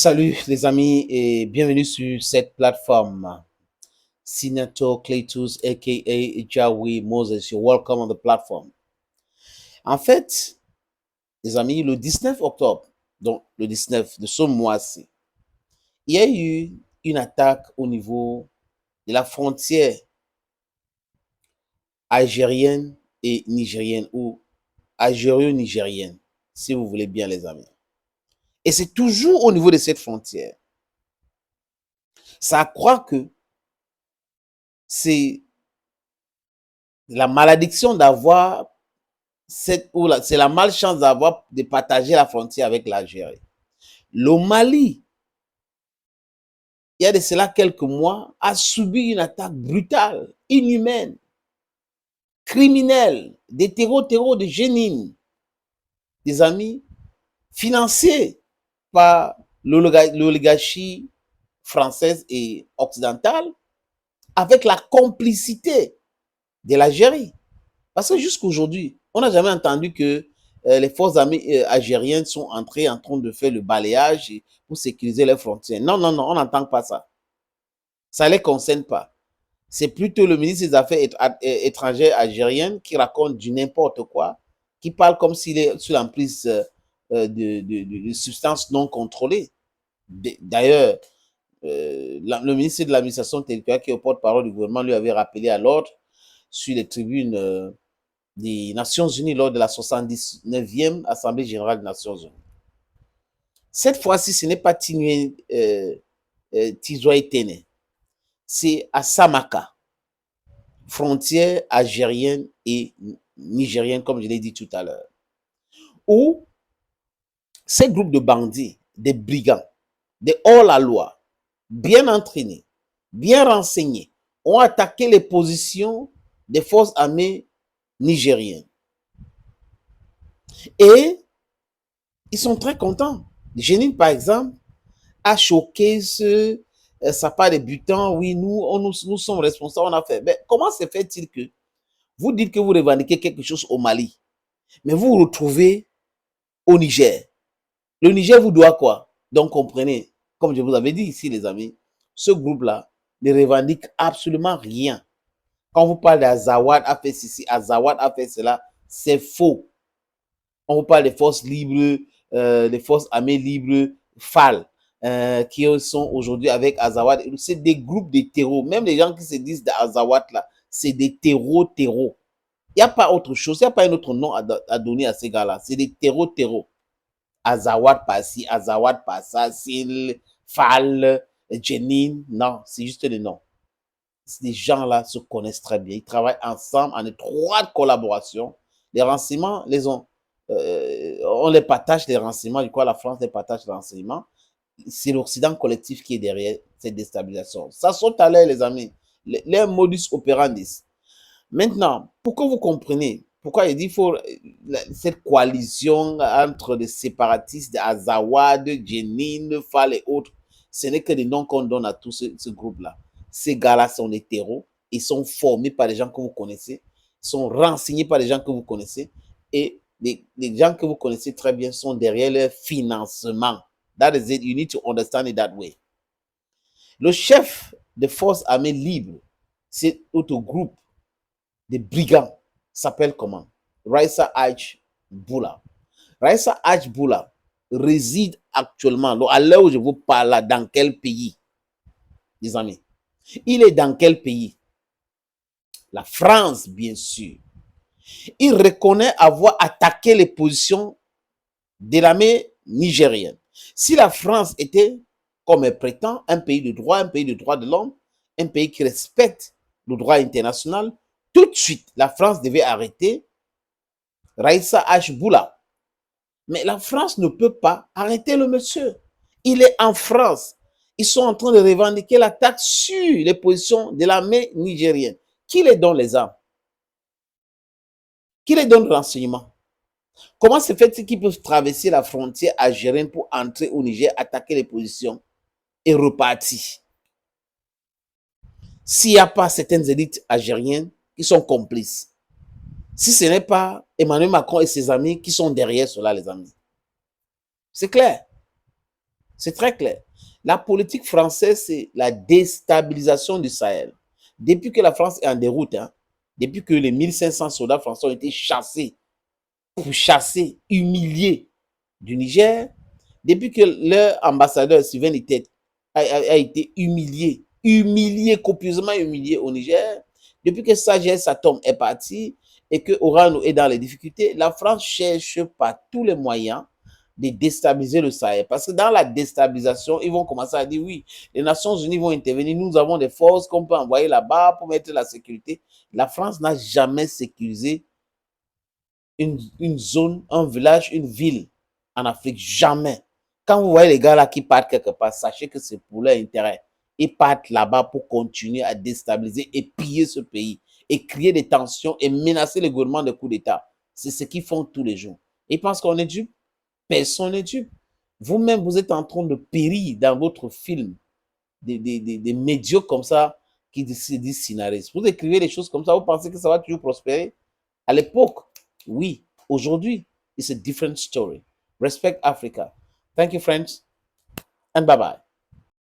Salut les amis et bienvenue sur cette plateforme. Sinato Cletus aka Jawi Moses, you're welcome on the platform. En fait, les amis, le 19 octobre, donc le 19 de ce mois-ci, il y a eu une attaque au niveau de la frontière algérienne et nigérienne ou algério-nigérienne, si vous voulez bien les amis. Et c'est toujours au niveau de cette frontière. Ça croit que c'est la malédiction d'avoir c'est la malchance de partager la frontière avec l'Algérie. Le Mali, il y a de cela quelques mois, a subi une attaque brutale, inhumaine, criminelle, des terreaux de Jenin, des amis, financés par l'oligarchie française et occidentale, avec la complicité de l'Algérie. Parce que jusqu'aujourd'hui, on n'a jamais entendu que les forces armées algériennes sont entrées en train de faire le balayage pour sécuriser les frontières. Non, non, non, on n'entend pas ça. Ça ne les concerne pas. C'est plutôt le ministre des Affaires étrangères algériennes qui raconte du n'importe quoi, qui parle comme s'il est sous l'emprise de substances non contrôlées. D'ailleurs, le ministre de l'administration territoriale qui est au porte-parole du gouvernement lui avait rappelé à l'ordre sur les tribunes des Nations Unies lors de la 79e Assemblée générale des Nations Unies. Cette fois-ci, ce n'est pas Tizoïtene, c'est à Samaka, frontière algérienne et nigérienne, comme je l'ai dit tout à l'heure, où ces groupes de bandits, des brigands, des hors-la-loi, bien entraînés, bien renseignés, ont attaqué les positions des forces armées nigériennes. Et ils sont très contents. Jenin, par exemple, a choqué sa part des butants. Oui, nous sommes responsables, on a fait. Mais comment se fait-il que vous dites que vous revendiquez quelque chose au Mali, mais vous vous retrouvez au Niger? Le Niger vous doit quoi? Donc, comprenez, comme je vous avais dit ici, les amis, ce groupe-là ne revendique absolument rien. Quand vous parlez d'Azawad a fait ceci, Azawad a fait cela, c'est faux. On vous parle des forces libres, des forces armées libres, FAL, qui sont aujourd'hui avec Azawad. C'est des groupes de terreaux. Même les gens qui se disent d'Azawad, là, c'est des terreaux. Il n'y a pas autre chose, il n'y a pas un autre nom à donner à ces gars-là. C'est des terreaux. Azawad par-ci, Azawad par-ça, Sil, FAL, Jenin. Non, c'est juste des noms. Ces gens-là se connaissent très bien. Ils travaillent ensemble en étroite collaboration. Les renseignements on les partage les renseignements. Du coup, la France les partage les renseignements. C'est l'Occident collectif qui est derrière cette déstabilisation. Ça saute à l'air, les amis. Les modus operandi. Maintenant, pour que vous compreniez, pourquoi il dit qu'il faut cette coalition entre les séparatistes d'Azawad, Jenin, Fall et autres, ce n'est que des noms qu'on donne à tout ce groupe-là. Ces gars-là sont des terreaux, ils sont formés par des gens que vous connaissez, sont renseignés par des gens que vous connaissez, et les gens que vous connaissez très bien sont derrière leur financement. That is it, you need to understand it that way. Le chef des forces armées libres, c'est autre groupe des brigands, s'appelle comment? Raissa Haj Boula. Raissa Haj Boula réside actuellement, à l'heure où je vous parle là, dans quel pays, les amis? Il est dans quel pays? La France, bien sûr. Il reconnaît avoir attaqué les positions de l'armée nigérienne. Si la France était, comme elle prétend, un pays de droit, un pays de droits de l'homme, un pays qui respecte le droit international, tout de suite, la France devait arrêter Raissa Haj Boula. Mais la France ne peut pas arrêter le monsieur. Il est en France. Ils sont en train de revendiquer l'attaque sur les positions de l'armée nigérienne. Qui les donne les armes? Qui les donne le renseignement? Comment se fait-il qu'ils peuvent traverser la frontière algérienne pour entrer au Niger, attaquer les positions et repartir? S'il n'y a pas certaines élites algériennes qui sont complices, si ce n'est pas Emmanuel Macron et ses amis qui sont derrière cela, les amis. C'est clair. C'est très clair. La politique française, c'est la déstabilisation du Sahel. Depuis que la France est en déroute, hein, depuis que les 1500 soldats français ont été chassés, pourchassés, humiliés du Niger, depuis que leur ambassadeur Sylvain Itet a été humilié, copieusement humilié au Niger, depuis que Sager Satom est parti et que Orano est dans les difficultés, la France cherche par tous les moyens de déstabiliser le Sahel. Parce que dans la déstabilisation, ils vont commencer à dire oui, les Nations Unies vont intervenir, nous avons des forces qu'on peut envoyer là-bas pour mettre la sécurité. La France n'a jamais sécurisé une zone, un village, une ville en Afrique. Jamais. Quand vous voyez les gars là qui partent quelque part, sachez que c'est pour leur intérêt. Ils partent là-bas pour continuer à déstabiliser et piller ce pays et créer des tensions et menacer le gouvernement de coup d'État. C'est ce qu'ils font tous les jours. Ils pensent qu'on est dupe. Personne n'est dupe. Vous-même, vous êtes en train de périr dans votre film. Des médiocres comme ça qui se disent scénaristes. Vous écrivez des choses comme ça, vous pensez que ça va toujours prospérer? À l'époque, oui. Aujourd'hui, it's a different story. Respect Africa. Thank you, friends, and bye-bye.